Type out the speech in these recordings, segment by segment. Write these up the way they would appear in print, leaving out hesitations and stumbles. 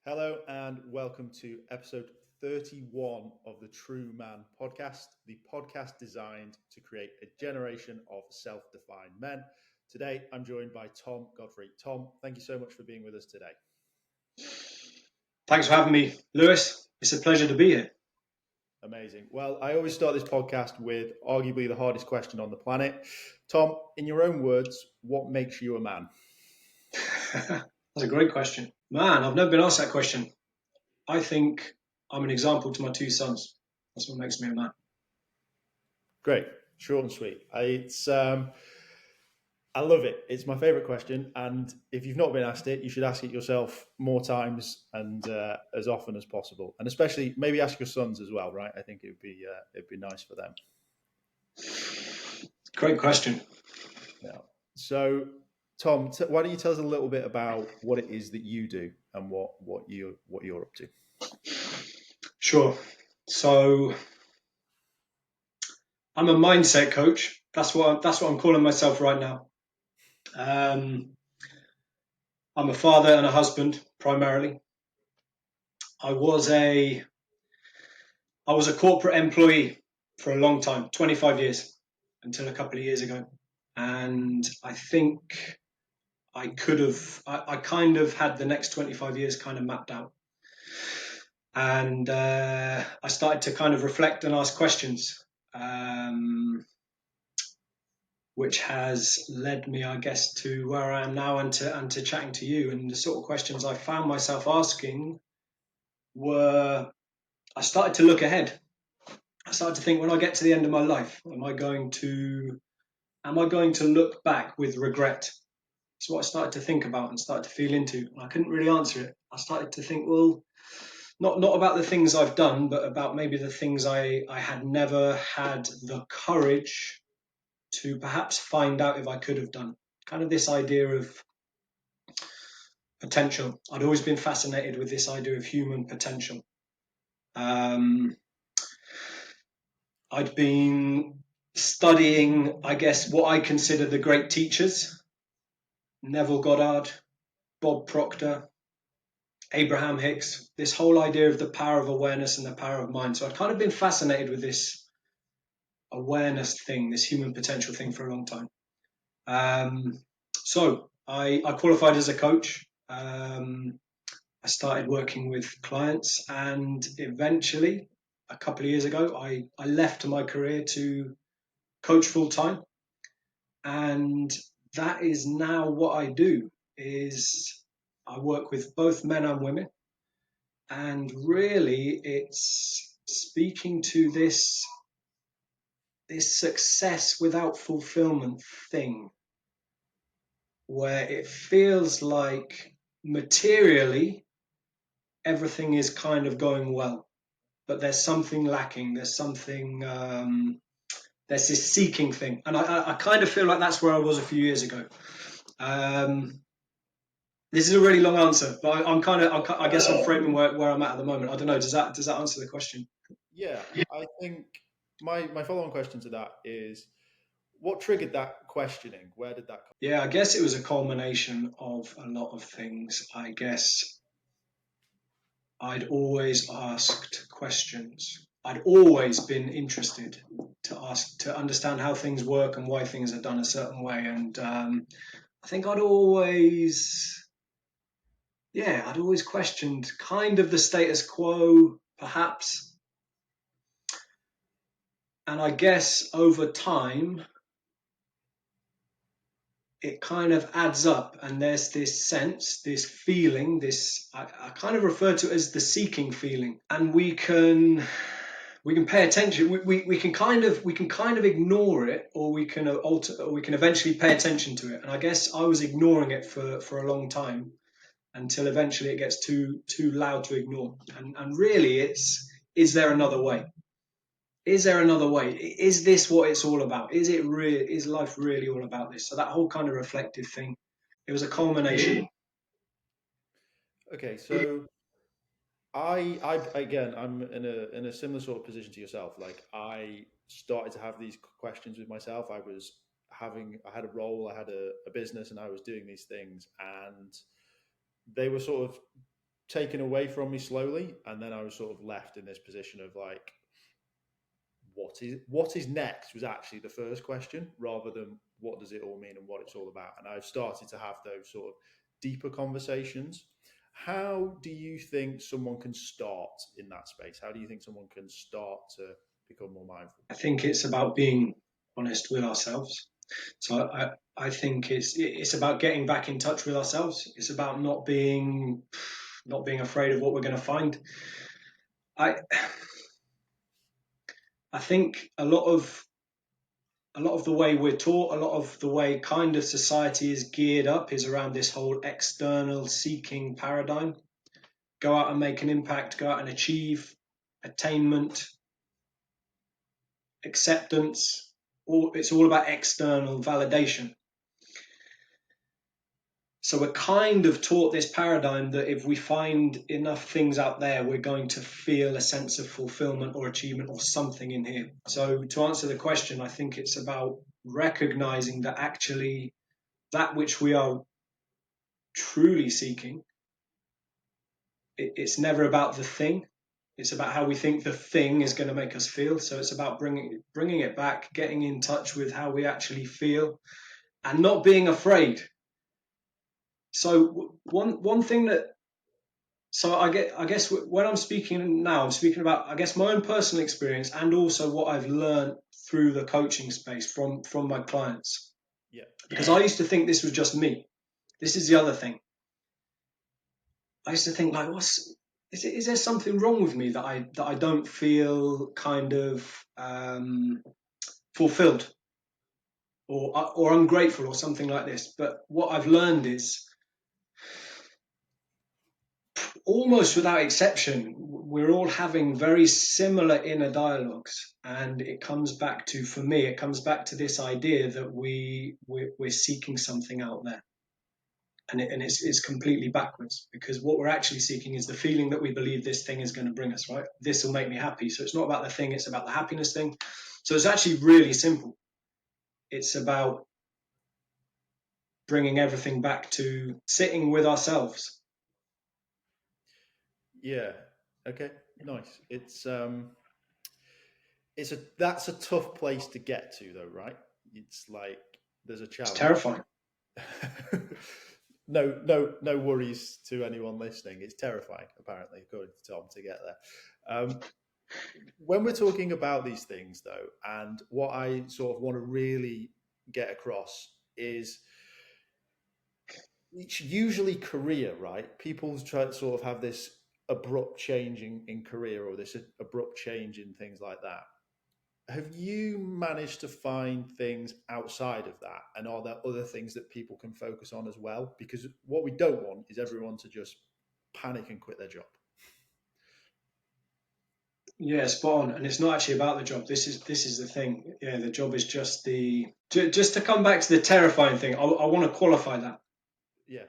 Hello and welcome to episode 31 of the TRUUMAN Podcast, the podcast designed to create a generation of self-defined men. Today, I'm joined by Tom Godfrey. Tom, thank you so much for being with us today. Thanks for having me, Lewis. It's a pleasure to be here. Amazing. Well, I always start this podcast with arguably the hardest question on the planet. Tom, in your own words, what makes you a man? That's a great question. Man, I've never been asked that question. I think I'm an example to my two sons. That's what makes me a man. Great. Short and sweet. I love it. It's my favorite question. And if you've not been asked it, you should ask it yourself more times and as often as possible. And especially maybe ask your sons as well, right? I think it'd be nice for them. Great question. Yeah. So, Tom, why don't you tell us a little bit about what it is that you do and what you're up to? Sure. So, I'm a mindset coach. That's what I'm calling myself right now. I'm a father and a husband primarily. I was a corporate employee for a long time, 25 years, until a couple of years ago. And I think I kind of had the next 25 years kind of mapped out. And I started to kind of reflect and ask questions, which has led me, I guess, to where I am now and to chatting to you. And the sort of questions I found myself asking were, I started to look ahead. I started to think, when I get to the end of my life, am I going to look back with regret? It's what I started to think about and started to feel into. And I couldn't really answer it. I started to think, well, not about the things I've done, but about maybe the things I had never had the courage to perhaps find out if I could have done. Kind of this idea of potential. I'd always been fascinated with this idea of human potential. I'd been studying, I guess, what I consider the great teachers: Neville Goddard, Bob Proctor, Abraham Hicks, this whole idea of the power of awareness and the power of mind. So I'd kind of been fascinated with this awareness thing, this human potential thing, for a long time. So I qualified as a coach. I started working with clients, and eventually, a couple of years ago, I left my career to coach full time. And that is now what I do. Is I work with both men and women. And really, it's speaking to this success without fulfillment thing, where it feels like materially everything is kind of going well, but there's something lacking. There's something, there's this seeking thing. And I kind of feel like that's where I was a few years ago. This is a really long answer, but I guess I'm framing where I'm at the moment. I don't know. Does that answer the question? Yeah, I think my follow-on question to that is, what triggered that questioning? Where did that come? Yeah, I guess it was a culmination of a lot of things. I guess I'd always asked questions. I'd always been interested to understand how things work and why things are done a certain way. And I think I'd always questioned kind of the status quo, perhaps. And I guess over time, it kind of adds up, and there's this sense, this feeling, this I kind of refer to it as the seeking feeling. And we can pay attention. We can kind of ignore it, or we can eventually pay attention to it. And I guess I was ignoring it for a long time, until eventually it gets too loud to ignore. And really, is there another way? Is there another way? Is this what it's all about? Is life really all about this? So that whole kind of reflective thing, it was a culmination. Okay, so I again, I'm in a similar sort of position to yourself. Like, I started to have these questions with myself. I had a role, I had a business, and I was doing these things, and they were sort of taken away from me slowly, and then I was sort of left in this position of like, what is next was actually the first question, rather than what does it all mean and what it's all about. And I've started to have those sort of deeper conversations. How do you think someone can start in that space? How do you think someone can start to become more mindful? I think it's about being honest with ourselves. So I think it's about getting back in touch with ourselves. It's about not being afraid of what we're going to find. I think a lot of the way we're taught, a lot of the way kind of society is geared up is around this whole external seeking paradigm. Go out and make an impact, go out and achieve attainment, acceptance. It's all about external validation. So we're kind of taught this paradigm that if we find enough things out there, we're going to feel a sense of fulfillment or achievement or something in here. So to answer the question, I think it's about recognizing that actually that which we are truly seeking, it's never about the thing. It's about how we think the thing is going to make us feel. So it's about bringing it back, getting in touch with how we actually feel, and not being afraid. So one thing that, so I guess when I'm speaking now, I'm speaking about, I guess, my own personal experience and also what I've learned through the coaching space from my clients. Yeah. Because I used to think this was just me. This is the other thing. I used to think like, is there something wrong with me that I don't feel kind of fulfilled or ungrateful or something like this? But what I've learned is, almost without exception, we're all having very similar inner dialogues, and it comes back to, for me, it comes back to this idea that we're seeking something out there, and it's completely backwards, because what we're actually seeking is the feeling that we believe this thing is going to bring us, right? This will make me happy. So it's not about the thing, it's about the happiness thing. So it's actually really simple. It's about bringing everything back to sitting with ourselves. Yeah. Okay. Nice. That's a tough place to get to, though, right? It's like there's a challenge. It's terrifying. No worries to anyone listening. It's terrifying, apparently, according to Tom, to get there. When we're talking about these things, though, and what I sort of want to really get across is, it's usually career, right? People try to sort of have this abrupt change in career, or this abrupt change in things like that. Have you managed to find things outside of that? And are there other things that people can focus on as well? Because what we don't want is everyone to just panic and quit their job. Yeah, spot on. And it's not actually about the job. This is the thing. Yeah, the job is just just to come back to the terrifying thing. I want to qualify that. Yeah.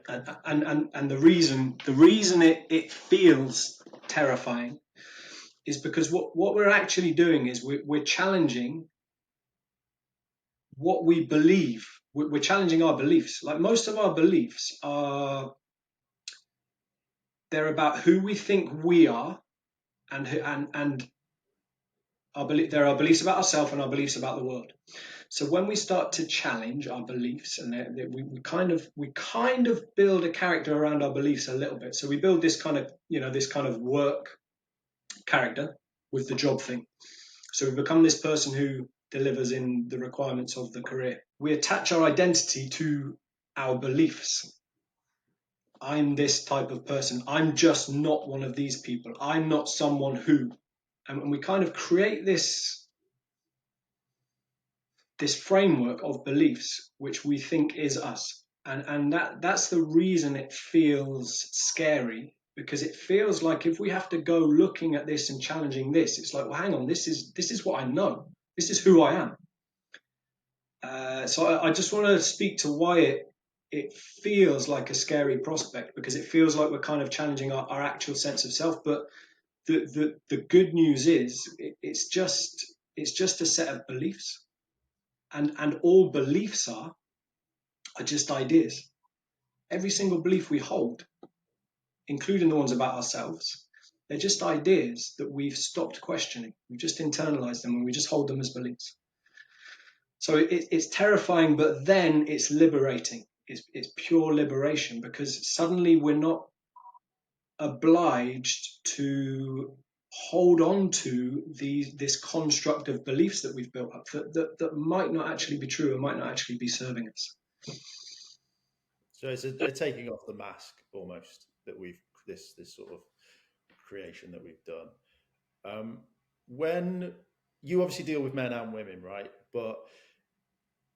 And the reason it feels terrifying is because what we're actually doing is we're challenging what we believe. We're challenging our beliefs. Like, most of our beliefs they're about who we think we are, and there are beliefs about ourselves and our beliefs about the world. So when we start to challenge our beliefs, and we kind of build a character around our beliefs a little bit. So we build this kind of work character with the job thing. So we become this person who delivers in the requirements of the career. We attach our identity to our beliefs. I'm this type of person. I'm just not one of these people. I'm not someone who. And we kind of create this framework of beliefs which we think is us. And that's the reason it feels scary, because it feels like if we have to go looking at this and challenging this, it's like, well, hang on, this is what I know. This is who I am. So I just want to speak to why it feels like a scary prospect, because it feels like we're kind of challenging our actual sense of self. But the good news is it's just a set of beliefs, and all beliefs are just ideas. Every single belief we hold including the ones about ourselves, they're just ideas that we've stopped questioning. We've just internalized them and we just hold them as beliefs. So it's terrifying, but then it's liberating. It's pure liberation, because suddenly we're not obliged to hold on to this construct of beliefs that we've built up that might not actually be true and might not actually be serving us. So it's a taking off the mask almost that we've this sort of creation that we've done. When you obviously deal with men and women, right? But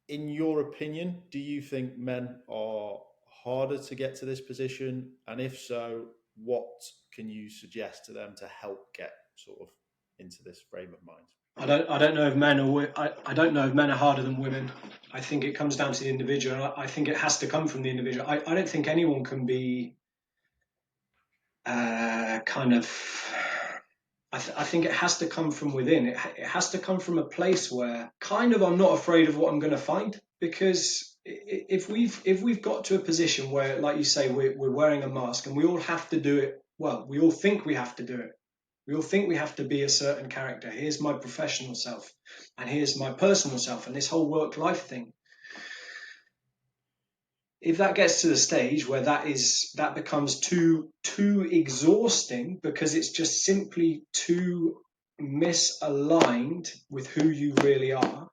in your opinion, do you think men are harder to get to this position? And if so, what can you suggest to them to help get sort of into this frame of mind? I don't know if men I don't know if men are harder than women. I think it comes down to the individual. I think it has to come from the individual. I don't think anyone can be kind of. I think it has to come from within. It has to come from a place where kind of I'm not afraid of what I'm going to find, because if we've got to a position where, like you say, we're wearing a mask and we all have to do it. Well, we all think we have to do it. We all think we have to be a certain character. Here's my professional self, and here's my personal self, and this whole work-life thing. If that gets to the stage where that becomes too exhausting, because it's just simply too misaligned with who you really are,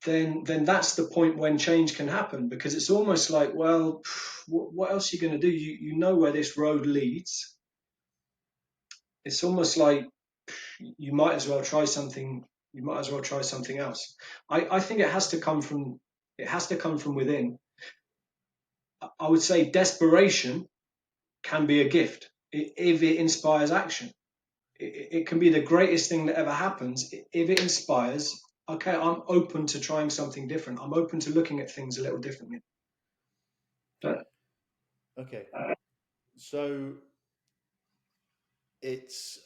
then that's the point when change can happen, because it's almost like, well, what else are you going to do? You know where this road leads. It's almost like you might as well try something. You might as well try something else. I think it has to come from within. I would say desperation can be a gift if it inspires action. It can be the greatest thing that ever happens if it inspires. Okay, I'm open to trying something different. I'm open to looking at things a little differently. Okay, so it's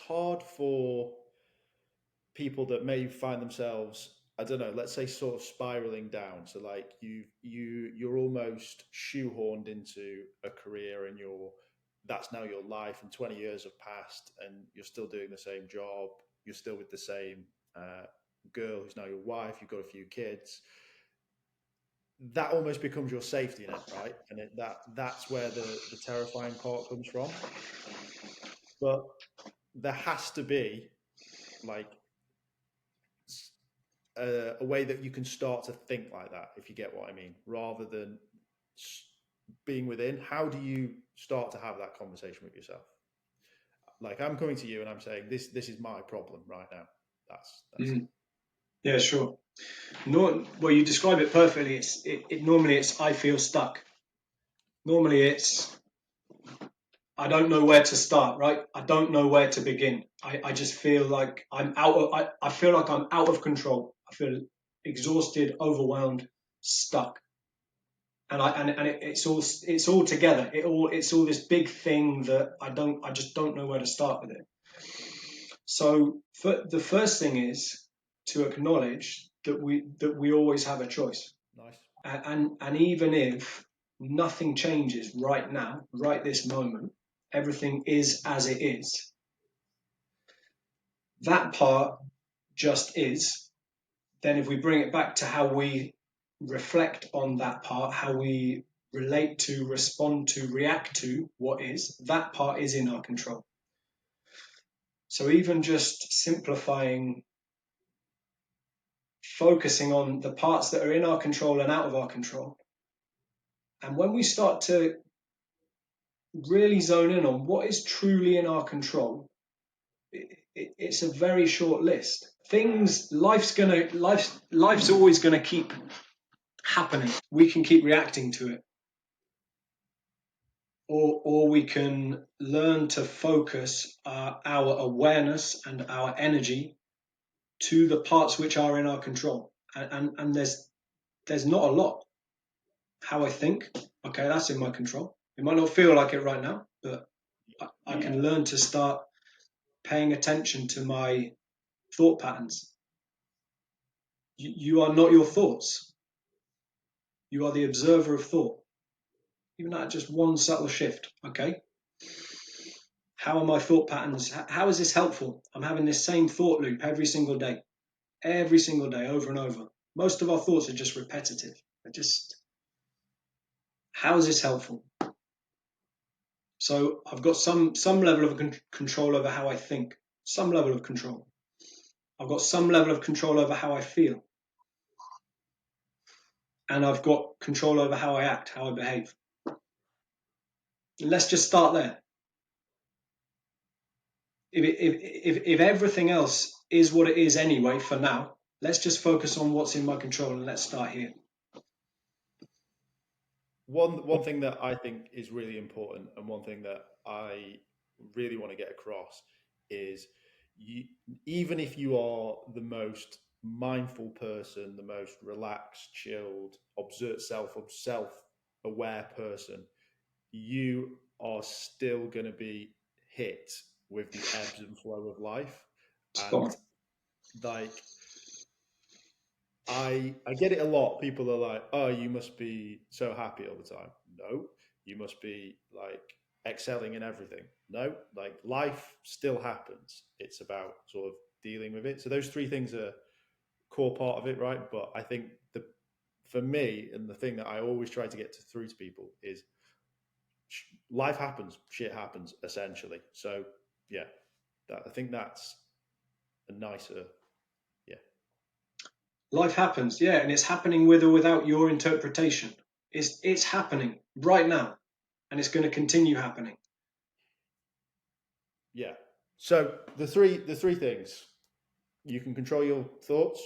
hard for people that may find themselves, I don't know, let's say sort of spiraling down. So like you're almost shoehorned into a career, and that's now your life, and 20 years have passed and you're still doing the same job, you're still with the same girl who's now your wife, you've got a few kids. That almost becomes your safety net, right? And that's where the terrifying part comes from. But there has to be like a way that you can start to think like that, if you get what I mean, rather than being within. How do you start to have that conversation with yourself? Like, I'm coming to you and I'm saying, this is my problem right now. That's it. Yeah, sure. No, well, you describe it perfectly. Normally it's I feel stuck. Normally it's I don't know where to start, right? I don't know where to begin. I just feel like I feel like I'm out of control. I feel exhausted, overwhelmed, stuck. It's all together. It's all this big thing that I just don't know where to start with it. So the first thing is to acknowledge that we always have a choice. Nice. And even if nothing changes right now, right this moment, everything is as it is. That part just is. Then if we bring it back to how we reflect on that part, how we relate to, respond to, react to what is, that part is in our control. So even just simplifying, focusing on the parts that are in our control and out of our control. And when we start to really zone in on what is truly in our control, it's a very short list. Life's always gonna keep happening. We can keep reacting to it, or we can learn to focus our awareness and our energy to the parts which are in our control. And there's not a lot. How I think, okay, that's in my control. It might not feel like it right now, but I can learn to start paying attention to my thought patterns. You are not your thoughts. You are the observer of thought. even at just one subtle shift. Okay, how are my thought patterns? How is this helpful? I'm having this same thought loop every single day, over and over. Most of our thoughts are just repetitive. How is this helpful? So I've got some level of control over how I think, some level of control. I've got some level of control over how I feel. And I've got control over how I act, how I behave. And let's just start there. If everything else is what it is anyway for now, let's just focus on what's in my control and let's start here. One thing that I think is really important, and one thing that I really want to get across is even if you are the most mindful person, the most relaxed, chilled, self-aware person, you are still going to be hit with the ebbs and flow of life. And like, I get it a lot. People are like, "Oh, you must be so happy all the time." No, you must be like excelling in everything. No, like life still happens. It's about sort of dealing with it. So those three things are core part of it, right? But I think for me, and the thing that I always try to get through to people is life happens, shit happens, essentially. So yeah, I think that's a nicer, yeah. Life happens, yeah, and it's happening with or without your interpretation. It's happening right now, and it's going to continue happening. Yeah. So the three things: you can control your thoughts,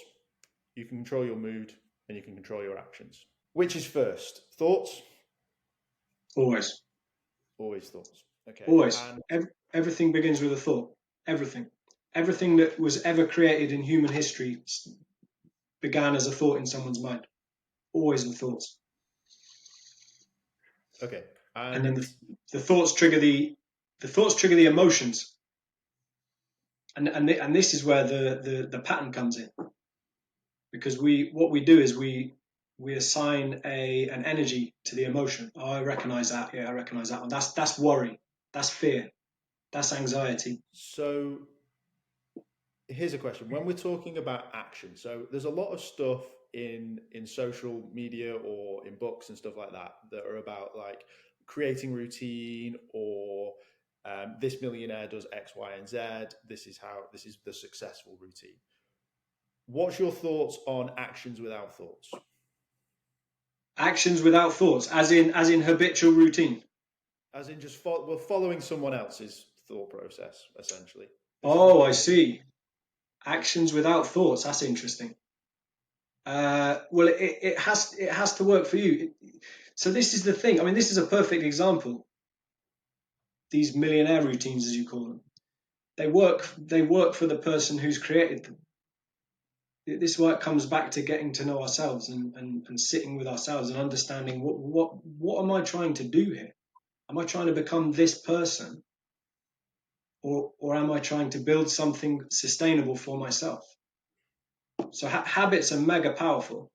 you can control your mood, and you can control your actions. Which is first? Thoughts? Always. Always thoughts. Okay. Always. And Everything begins with a thought. Everything. Everything that was ever created in human history began as a thought in someone's mind. Always the thoughts. okay. And then the thoughts trigger the emotions. And this is where the pattern comes in. Because what we do is we assign an energy to the emotion. Oh, I recognize that. Yeah, I recognize that one. That's worry. That's fear. That's anxiety. So here's a question. When we're talking about action, so there's a lot of stuff in social media or in books and stuff like that are about like creating routine, or this millionaire does X, Y, and Z. This is the successful routine. What's your thoughts on actions without thoughts? Actions without thoughts, as in habitual routine. As in just we're following someone else's thought process, essentially. I see. Actions without thoughts. That's interesting. Well, it has to work for you. So this is the thing. I mean, this is a perfect example. These millionaire routines, as you call them, they work for the person who's created them. This work comes back to getting to know ourselves and sitting with ourselves and understanding what am I trying to do here? Am I trying to become this person, or am I trying to build something sustainable for myself? So habits are mega powerful.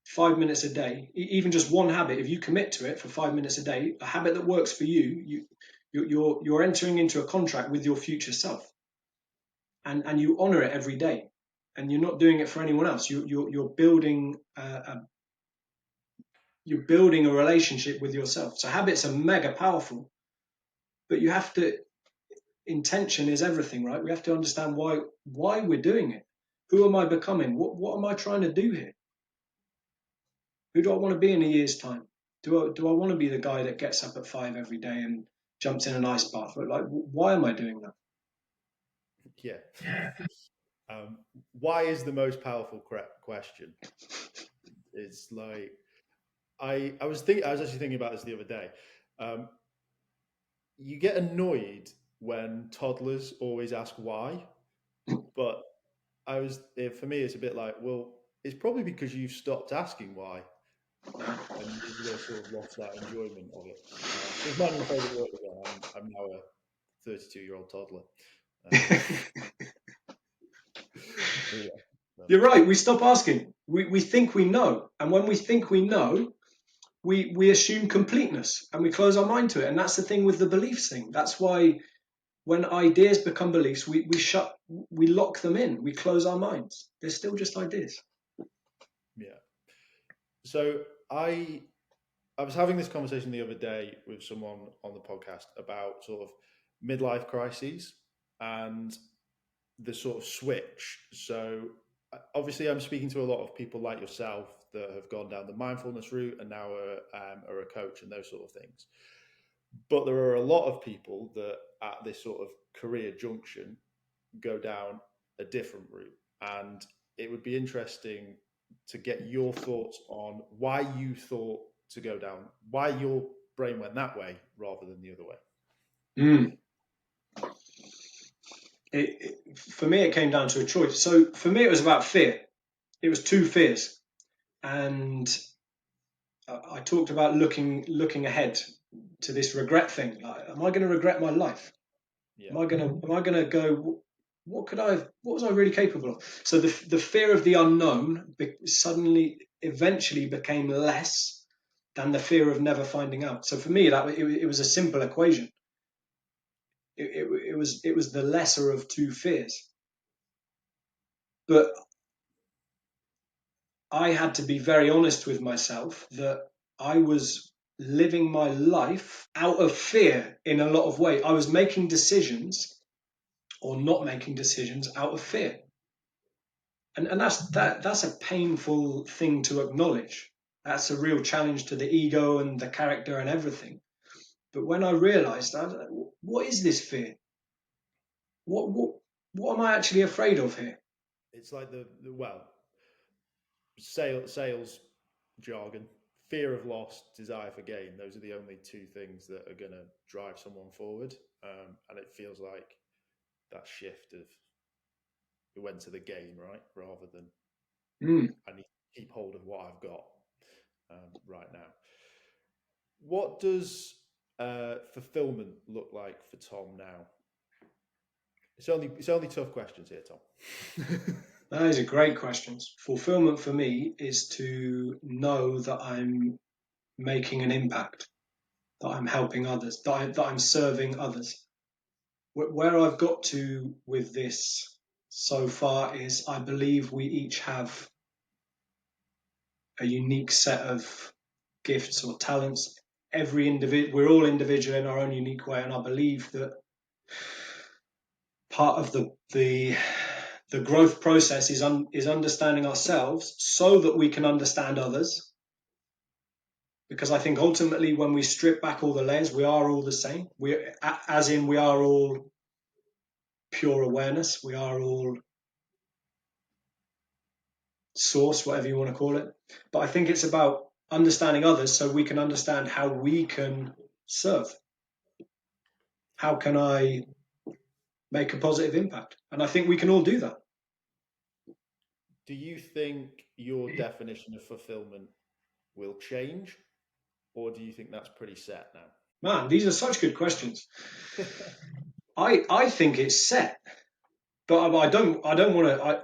5 minutes a day, even just one habit, if you commit to it for 5 minutes a day, a habit that works for you, you're entering into a contract with your future self, and you honor it every day, and you're not doing it for anyone else. You're building a relationship with yourself. So habits are mega powerful, but you have to. Intention is everything, right? We have to understand why we're doing it. Who am I becoming? What am I trying to do here? Who do I want to be in a year's time? Do I want to be the guy that gets up at 5 every day and jumps in an ice bath? Like, why am I doing that? Yeah. Why is the most powerful question? It's like I was actually thinking about this the other day. You get annoyed when toddlers always ask why, but for me, it's a bit like, well, it's probably because you've stopped asking why, and you've sort of lost that enjoyment of it. It's my new favorite word again. I'm now a 32-year-old toddler. You're right. We stop asking. We think we know, and when we think we know, we assume completeness and we close our mind to it. And that's the thing with the beliefs thing. That's why when ideas become beliefs, we lock them in, we close our minds. They're still just ideas. Yeah. So I was having this conversation the other day with someone on the podcast about sort of midlife crises and the sort of switch. So obviously I'm speaking to a lot of people like yourself that have gone down the mindfulness route and now are a coach and those sort of things. But there are a lot of people that at this sort of career junction go down a different route. And it would be interesting to get your thoughts on why you thought to go down, why your brain went that way rather than the other way. For me, it came down to a choice. So for me, it was about fear. It was two fears. And I talked about looking ahead to this regret thing. Like, am I going to regret my life? Yeah. Am I going to go, what was I really capable of? So the fear of the unknown eventually became less than the fear of never finding out. So for me, it was a simple equation. It was the lesser of two fears. But I had to be very honest with myself that I was living my life out of fear in a lot of ways. I was making decisions or not making decisions out of fear. And that's a painful thing to acknowledge. That's a real challenge to the ego and the character and everything. But when I realized that, what is this fear? What am I actually afraid of here? It's like the sales jargon, fear of loss, desire for gain. Those are the only two things that are going to drive someone forward. And it feels like that shift of we went to the gain, right? Rather than I need to keep hold of what I've got right now. What does fulfillment look like for Tom now? It's only tough questions here, Tom. Those are great questions. Fulfillment for me is to know that I'm making an impact, that I'm helping others, that I'm serving others. Where I've got to with this so far is I believe we each have a unique set of gifts or talents. We're all individual in our own unique way, and I believe that part of the growth process is understanding ourselves so that we can understand others. Because I think ultimately when we strip back all the layers, we are all the same. We are all pure awareness. We are all source, whatever you want to call it. But I think it's about understanding others so we can understand how we can serve. How can I make a positive impact? And I think we can all do that. Do you think your definition of fulfillment will change, or do you think that's pretty set now? Man, these are such good questions. I think it's set, but I don't want to.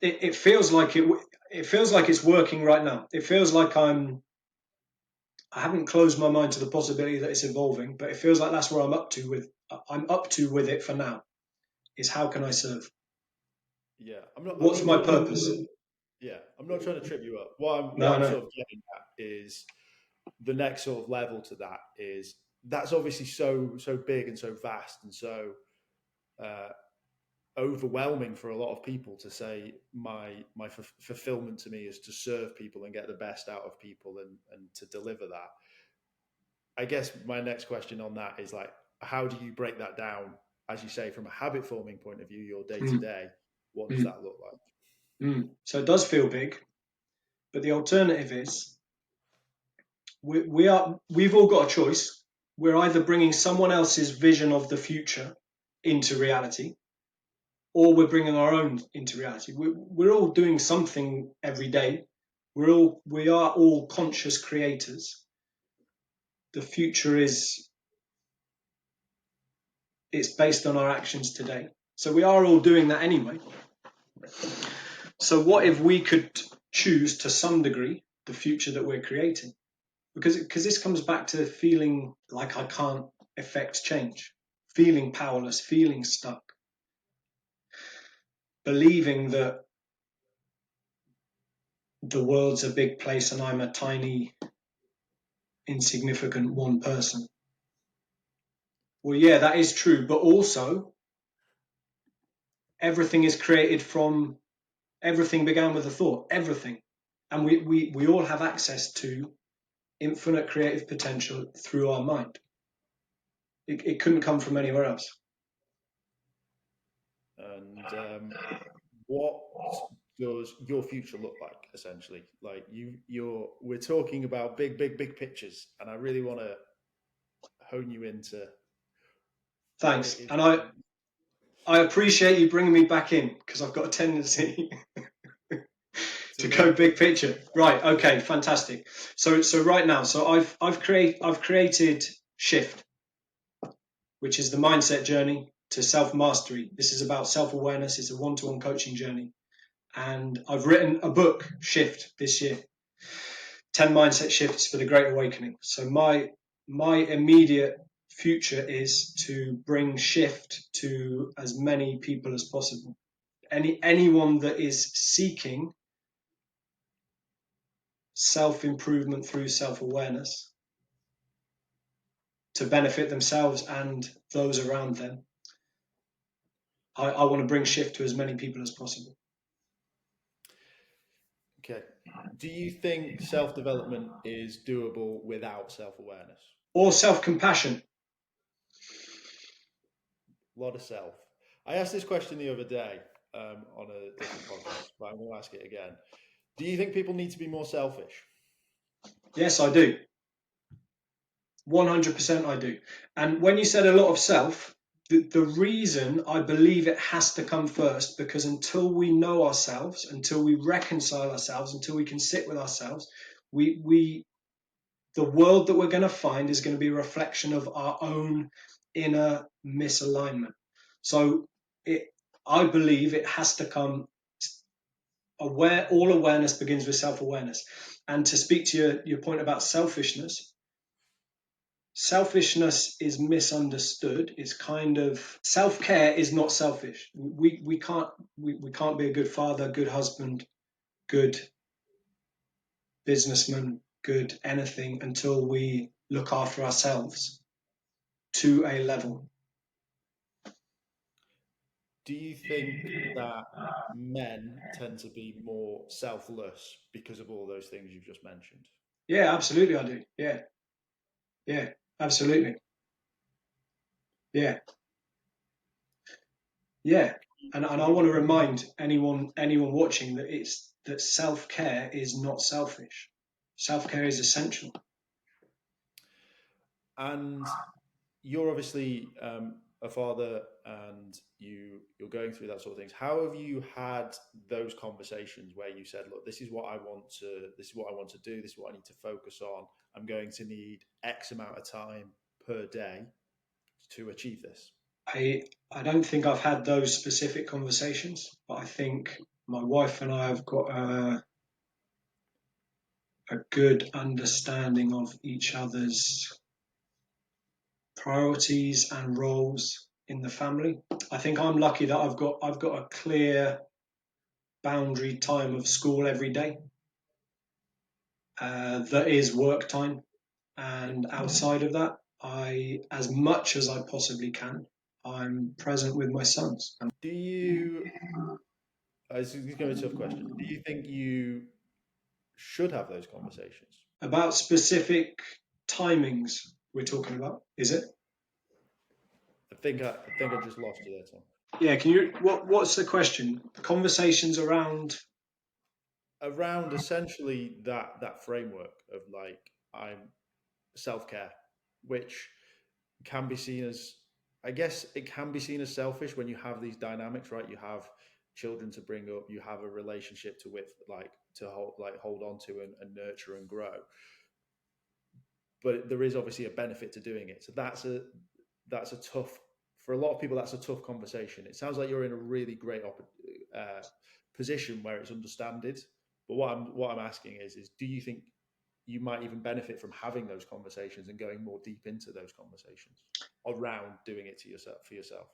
It feels like it's working right now. It feels like I haven't closed my mind to the possibility that it's evolving, but it feels like that's where I'm up to with it for now. Is how can I serve? Yeah, What's my purpose? Yeah, I'm not trying to trip you up. What I'm sort of getting at is the next sort of level to that is that's obviously so big and so vast and so overwhelming for a lot of people to say my fulfillment to me is to serve people and get the best out of people and to deliver that. I guess my next question on that is like, how do you break that down, as you say, from a habit forming point of view, your day to day? What does that look like? So it does feel big, but the alternative is we've all got a choice. We're either bringing someone else's vision of the future into reality, or we're bringing our own into reality. We're all doing something every day. We are all conscious creators. The future it's based on our actions today. So we are all doing that anyway. So what if we could choose to some degree the future that we're creating? because this comes back to feeling like I can't affect change, feeling powerless, feeling stuck, believing that the world's a big place and I'm a tiny, insignificant one person. Well, yeah, that is true, but also everything is created from, everything began with a thought, everything. And we all have access to infinite creative potential through our mind. It couldn't come from anywhere else. And what does your future look like, essentially? Like we're talking about big pictures, and I really want to hone you into Thanks. And I appreciate you bringing me back in, because I've got a tendency to go big picture. Right. Okay. Fantastic. So right now, so I've created Shift, which is the mindset journey to self-mastery. This is about self-awareness. It's a one-to-one coaching journey. And I've written a book, Shift, this year, 10 mindset shifts for the Great Awakening. So my immediate future is to bring Shift to as many people as possible. Anyone that is seeking self-improvement through self-awareness to benefit themselves and those around them, I want to bring Shift to as many people as possible. Okay. Do you think self-development is doable without self-awareness? Or self-compassion? A lot of self. I asked this question the other day on a different podcast, but I'm going to ask it again. Do you think people need to be more selfish? Yes, I do. 100% I do. And when you said a lot of self, the reason I believe it has to come first, because until we know ourselves, until we reconcile ourselves, until we can sit with ourselves, the world that we're going to find is going to be a reflection of our own inner misalignment. So I believe it has to come all awareness begins with self-awareness. And to speak to your point about selfishness is misunderstood. It's kind of, self-care is not selfish. We can't be a good father, good husband, good businessman, good anything until we look after ourselves to a level. Do you think that men tend to be more selfless because of all those things you've just mentioned? Yeah, absolutely I do. Yeah, absolutely. Yeah. And I want to remind anyone watching that self-care is not selfish. Self-care is essential. And you're obviously a father, and you're going through that sort of things. How have you had those conversations where you said, look, this is what I want to do, this is what I need to focus on, I'm going to need X amount of time per day to achieve this? I don't think I've had those specific conversations, but I think my wife and I have got a good understanding of each other's priorities and roles in the family. I think I'm lucky that I've got a clear boundary time of school every day. That is work time, and outside of that, as much as I possibly can, I'm present with my sons. Do you, this is going to be a tough question, do you think you should have those conversations? About specific timings we're talking about, is it? I think I just lost you there, Tom. Yeah, can you, what's the question? Conversations around essentially that framework of like, I'm self-care, which can be seen as, I guess it can be seen as selfish when you have these dynamics, right? You have children to bring up, you have a relationship to hold on to and nurture and grow. But there is obviously a benefit to doing it. So that's a tough, for a lot of people, that's a tough conversation. It sounds like you're in a really great position where it's understood. But what I'm asking is do you think you might even benefit from having those conversations and going more deep into those conversations around doing it to yourself for yourself.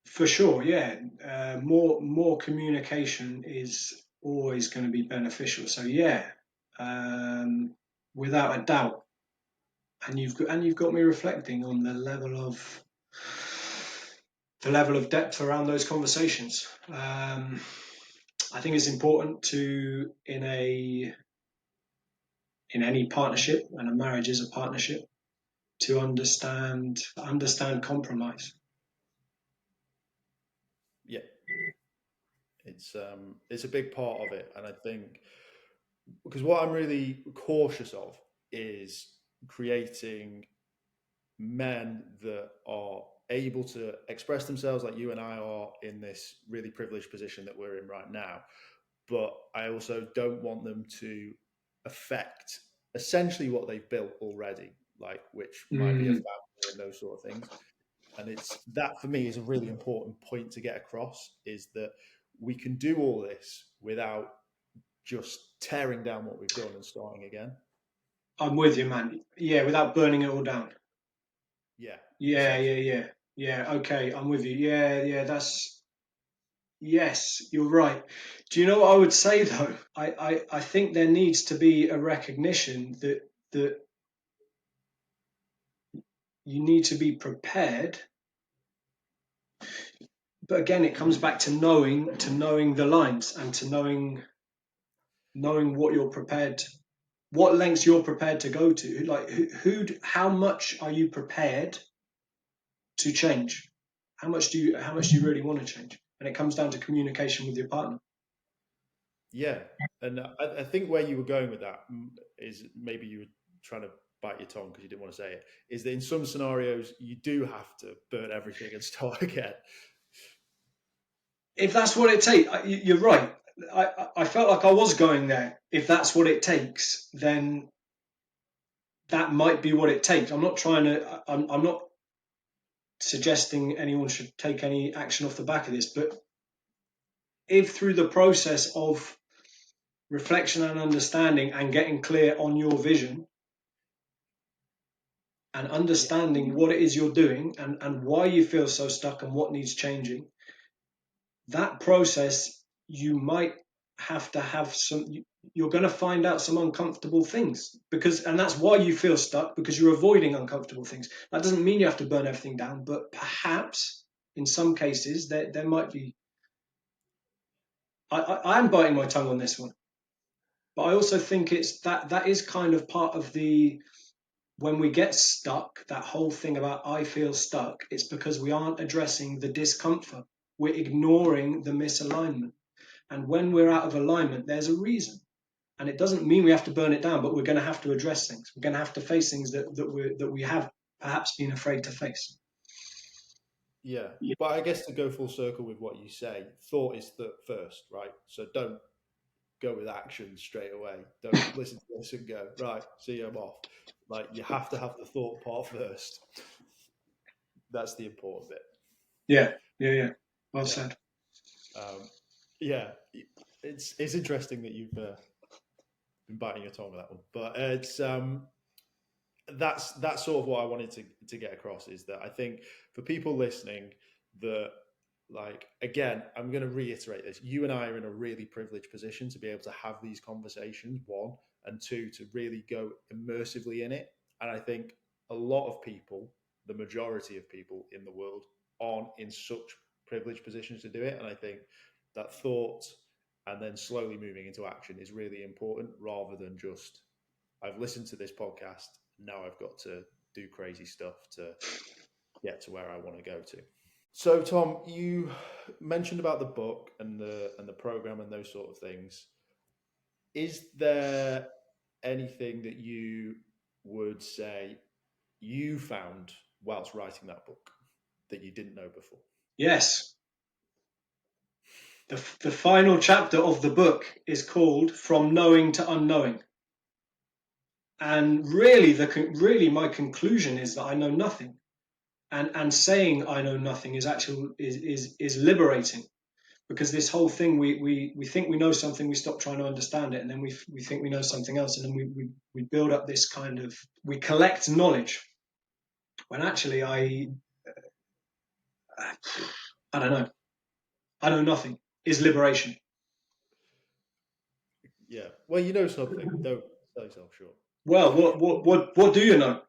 For sure, yeah. More communication is always going to be beneficial. So yeah, without a doubt. And you've got me reflecting on the level of depth around those conversations. I think it's important to in any partnership, and a marriage is a partnership, to understand compromise. Yeah, it's a big part of it, and I think because what I'm really cautious of is creating men that are able to express themselves like you and I are in this really privileged position that we're in right now. But I also don't want them to affect essentially what they've built already, like which might be a family and those sort of things. And it's that for me is a really important point to get across, is that we can do all this without just tearing down what we've done and starting again. I'm with you, man. Yeah, without burning it all down. Yeah. Yeah. Okay, I'm with you. Yeah. Yes, you're right. Do you know what I would say though? I think there needs to be a recognition that you need to be prepared. But again, it comes back to knowing the lines, and to knowing what you're prepared, what lengths you're prepared to go to. Like how much are you prepared to change? How much do you really want to change? And it comes down to communication with your partner. Yeah, and I think where you were going with that is maybe you were trying to bite your tongue because you didn't want to say it. Is that in some scenarios you do have to burn everything and start again. If that's what it takes, you're right. I felt like I was going there. If that's what it takes, then that might be what it takes. I'm not trying to. I'm not suggesting anyone should take any action off the back of this, but if through the process of reflection and understanding and getting clear on your vision and understanding what it is you're doing and why you feel so stuck and what needs changing, that process, you might have to have you're going to find out some uncomfortable things, and that's why you feel stuck, because you're avoiding uncomfortable things. That doesn't mean you have to burn everything down, but perhaps in some cases there might be. I'm biting my tongue on this one, but I also think it's that is kind of part of the, when we get stuck, that whole thing about I feel stuck, it's because we aren't addressing the discomfort. We're ignoring the misalignment. And when we're out of alignment, there's a reason. And it doesn't mean we have to burn it down, but we're going to have to address things. We're going to have to face things that we have perhaps been afraid to face. Yeah, but I guess to go full circle with what you say, thought is first, right? So don't go with action straight away. Don't listen to this and go, right, see you, I'm off. Like, you have to have the thought part first. That's the important bit. Yeah. Well said. Yeah, it's interesting that you've been biting your tongue with that one, but it's that's sort of what I wanted to get across, is that I think for people listening, that, like, again, I'm going to reiterate this, you and I are in a really privileged position to be able to have these conversations, one, and two, to really go immersively in it. And I think a lot of people, the majority of people in the world, aren't in such privileged positions to do it. And I think that thought and then slowly moving into action is really important, rather than just, I've listened to this podcast, now I've got to do crazy stuff to get to where I want to go to. So, Tom, you mentioned about the book and the program and those sort of things. Is there anything that you would say you found whilst writing that book that you didn't know before? Yes. The final chapter of the book is called From Knowing to Unknowing. And really my conclusion is that I know nothing. And saying I know nothing is liberating, Because this whole thing, we think we know something, we stop trying to understand it, and then we think we know something else, and then we build up this kind of, we collect knowledge, when actually I don't know. I know nothing is liberation. Yeah. Well, you know something. Don't sell yourself short. Well, what do you know?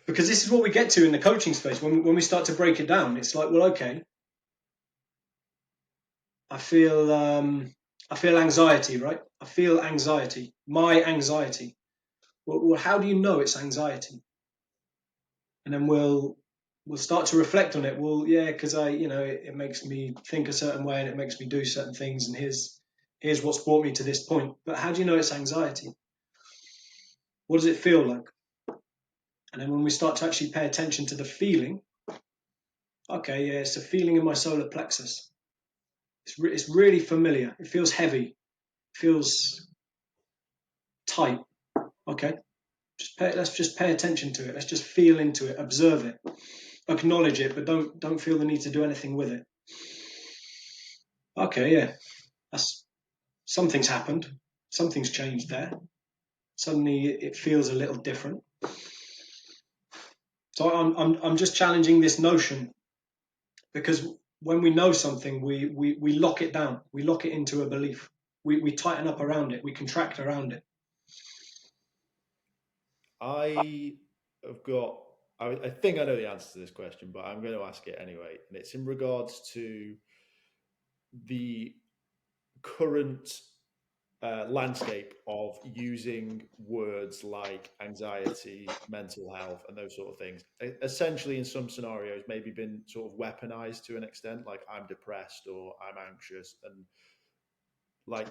Because this is what we get to in the coaching space when we start to break it down. It's like, well, okay, I feel anxiety, right? I feel anxiety, my anxiety. Well, how do you know it's anxiety? And then we'll start to reflect on it. Well, yeah, because it makes me think a certain way and it makes me do certain things. And here's what's brought me to this point. But how do you know it's anxiety? What does it feel like? And then when we start to actually pay attention to the feeling, okay, yeah, it's a feeling in my solar plexus. It's really familiar. It feels heavy. It feels tight. Okay, let's just pay attention to it. Let's just feel into it, observe it, acknowledge it, but don't feel the need to do anything with it. Okay, yeah, something's happened. Something's changed there. Suddenly it feels a little different. So I'm just challenging this notion, because when we know something, we lock it down. We lock it into a belief. We tighten up around it. We contract around it. I think I know the answer to this question, but I'm going to ask it anyway. And it's in regards to the current landscape of using words like anxiety, mental health, and those sort of things. Essentially, in some scenarios, maybe been sort of weaponized to an extent, like I'm depressed or I'm anxious. And like,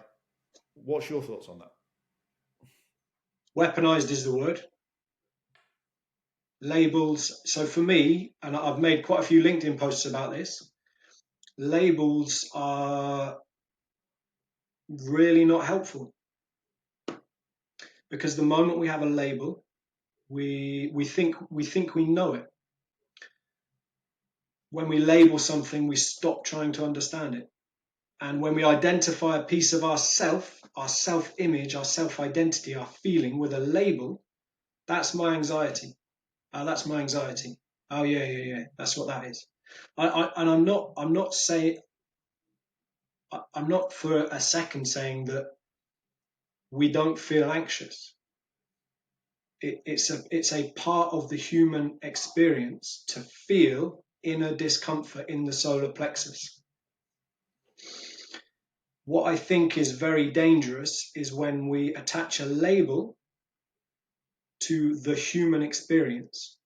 what's your thoughts on that? Weaponized is the word. Labels. So for me, and I've made quite a few LinkedIn posts about this, labels are really not helpful, because the moment we have a label, we think we know it. When we label something, we stop trying to understand it. And when we identify a piece of our self-image, our self-identity, our feeling with a label, that's my anxiety. That's my anxiety. Oh yeah. That's what that is. And I'm not saying, I'm not for a second saying that we don't feel anxious. It's a part of the human experience to feel inner discomfort in the solar plexus. What I think is very dangerous is when we attach a label to the human experience,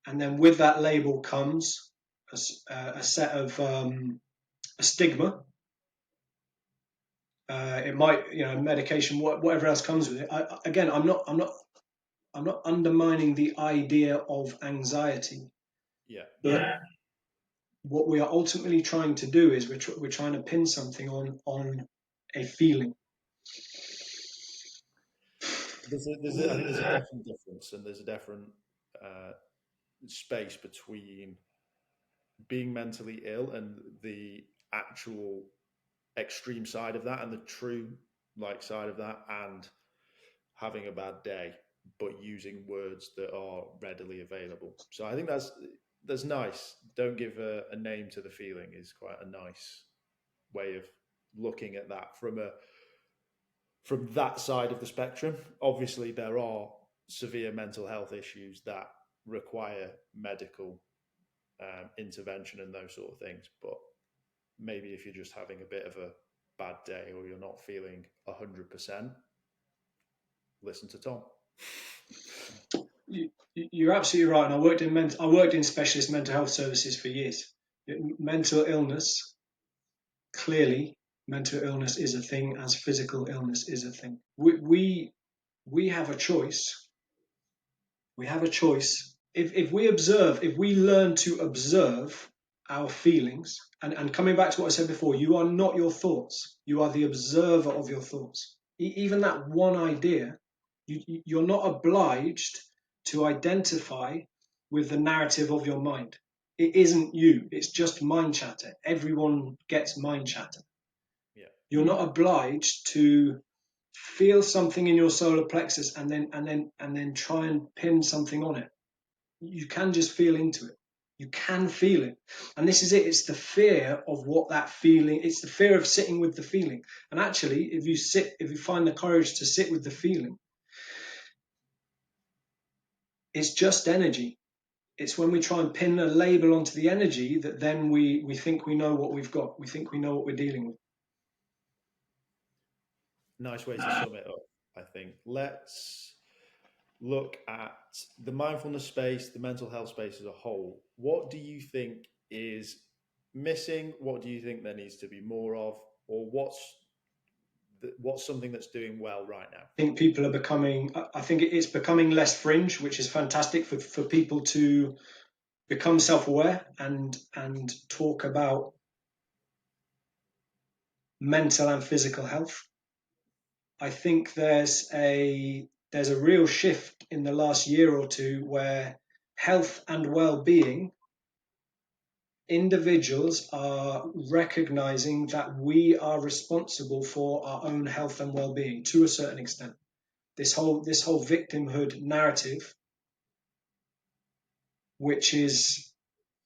and then with that label comes a set of a stigma. It might, medication, whatever else comes with it. I'm not undermining the idea of anxiety. Yeah. But what we are ultimately trying to do is we're trying to pin something on a feeling. I think there's a definite difference, and there's a different space between being mentally ill and the actual extreme side of that, and the true side of that, and having a bad day, but using words that are readily available. So I think that's nice. Don't give a name to the feeling is quite a nice way of looking at that from that side of the spectrum. Obviously, there are severe mental health issues that require medical intervention and those sort of things. But maybe if you're just having a bit of a bad day or you're not feeling 100%, listen to Tom. You're absolutely right. And I worked in specialist mental health services for years. Mental illness, clearly, mental illness is a thing, as physical illness is a thing. We have a choice. We have a choice. If we learn to observe our feelings, and coming back to what I said before, you are not your thoughts. You are the observer of your thoughts. Even that one idea, you're not obliged to identify with the narrative of your mind. it isn't you. It's just mind chatter. Everyone gets mind chatter. Yeah. You're not obliged to feel something in your solar plexus and then try and pin something on it. You can just feel into it. You can feel it. And this is it. It's the fear of what that feeling, it's the fear of sitting with the feeling. And actually, if you find the courage to sit with the feeling, it's just energy. It's when we try and pin a label onto the energy that then we think we know what we've got. We think we know what we're dealing with. Nice way to sum it up, I think. Let's look at the mindfulness space, the mental health space as a whole. What do you think is missing? What do you think there needs to be more of? Or what's something that's doing well right now? I think people are I think it's becoming less fringe, which is fantastic for people to become self-aware and talk about mental and physical health. I think there's a real shift in the last year or two where health and well-being, individuals are recognizing that we are responsible for our own health and well-being to a certain extent. This whole victimhood narrative, which is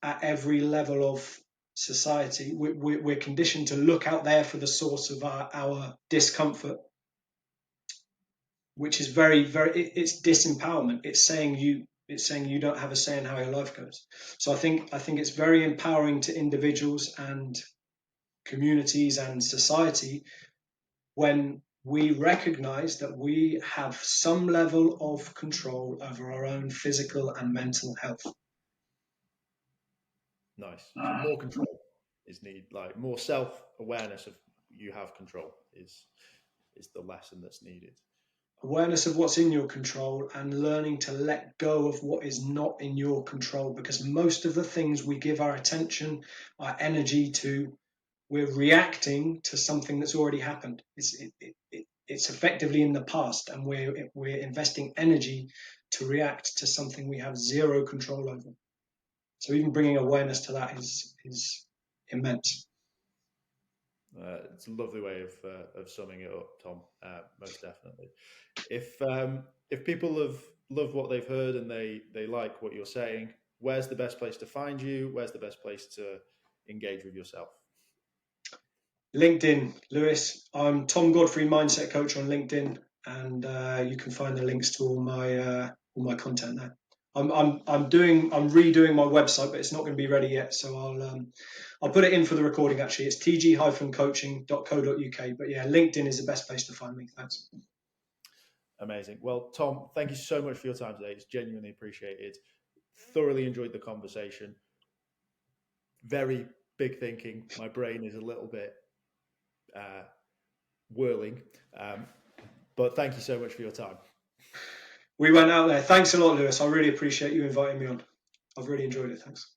at every level of society, we're conditioned to look out there for the source of our discomfort, which is it's disempowerment. It's saying you don't have a say in how your life goes. So I think it's very empowering to individuals and communities and society when we recognize that we have some level of control over our own physical and mental health. Nice. So more control is needed, like more self-awareness of you have control is the lesson that's needed. Awareness of what's in your control and learning to let go of what is not in your control, because most of the things we give our attention, our energy to, we're reacting to something that's already happened. It's effectively in the past, and we're investing energy to react to something we have zero control over. So even bringing awareness to that is immense. It's a lovely way of summing it up, Tom. Most definitely. If people have loved what they've heard and they like what you're saying, where's the best place to find you? Where's the best place to engage with yourself? LinkedIn, Lewis. I'm Tom Godfrey, mindset coach on LinkedIn, and you can find the links to all my content there. I'm redoing my website, but it's not going to be ready yet, so I'll put it in for the recording. Actually, it's tg-coaching.co.uk. But yeah, LinkedIn is the best place to find me. Thanks. Amazing. Well, Tom, thank you so much for your time today. It's genuinely appreciated. Thoroughly enjoyed the conversation. Very big thinking. My brain is a little bit whirling, but thank you so much for your time. We went out there. Thanks a lot, Lewis. I really appreciate you inviting me on. I've really enjoyed it. Thanks.